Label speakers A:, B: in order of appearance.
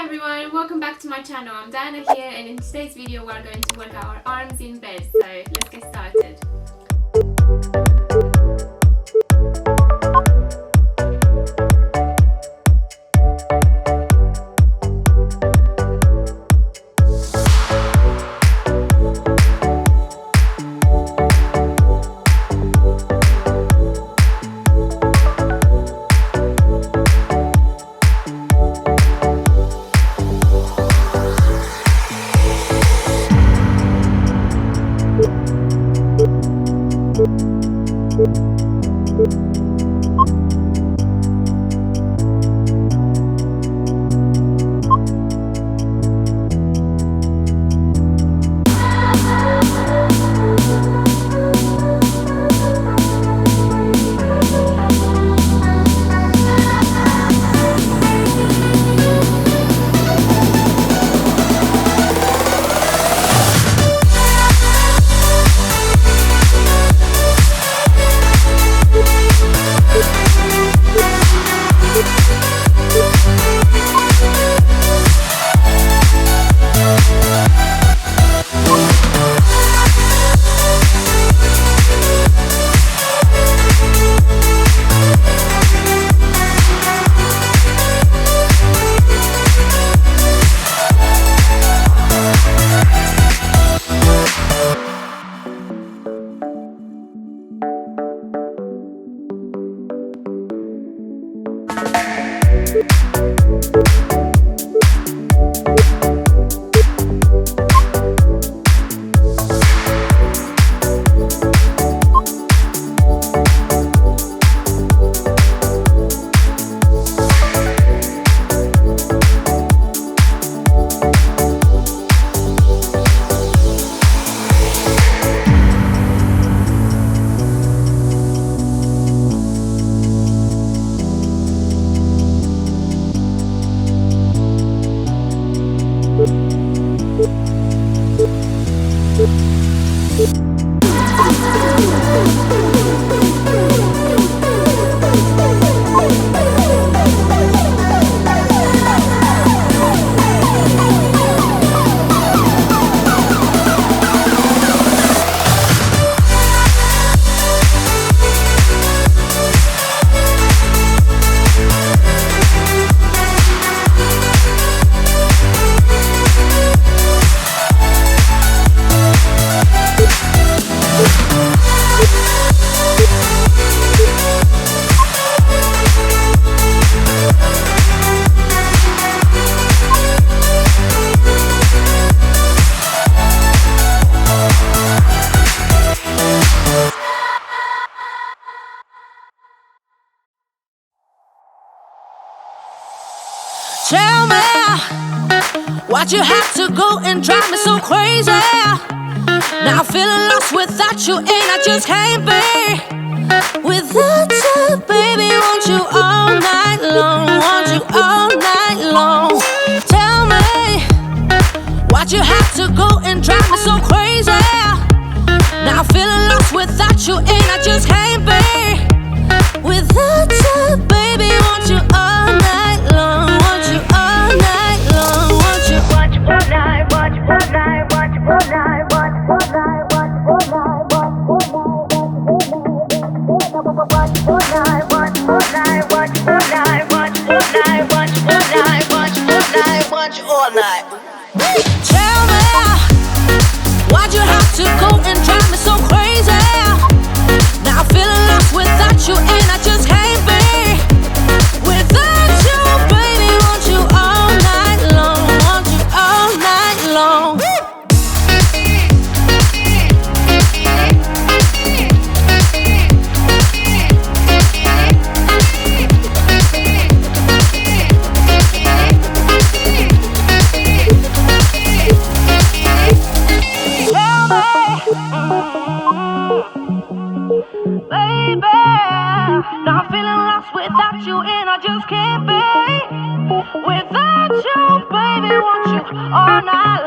A: everyone, welcome back to my channel. I'm Diana here, and in today's video we're going to work our arms in bed, so let's get started.
B: Tell me why'd you have to go and drive me so crazy? Now I'm feeling lost without you, and I just can't be without you, baby. Want you all night long, want you all night long. Tell me why'd you have to go and drive me so crazy? Now I'm feeling lost without you, and I just can't be without you, baby. Want you all night long, want you all night long, want you all night, want you all night, want you all night, want you all night, want you all night, want you all night, want you all night, want you all night, want you all night, want you all night, want you all night, want you all night. Tell me why'd you have to go and drive me so crazy? Now I'm feeling lost without you, and I just can't be without you, baby. Want you all night long, want you all night long. Baby, now I'm feeling lost without you, and I just can't be without you, baby. Want you all night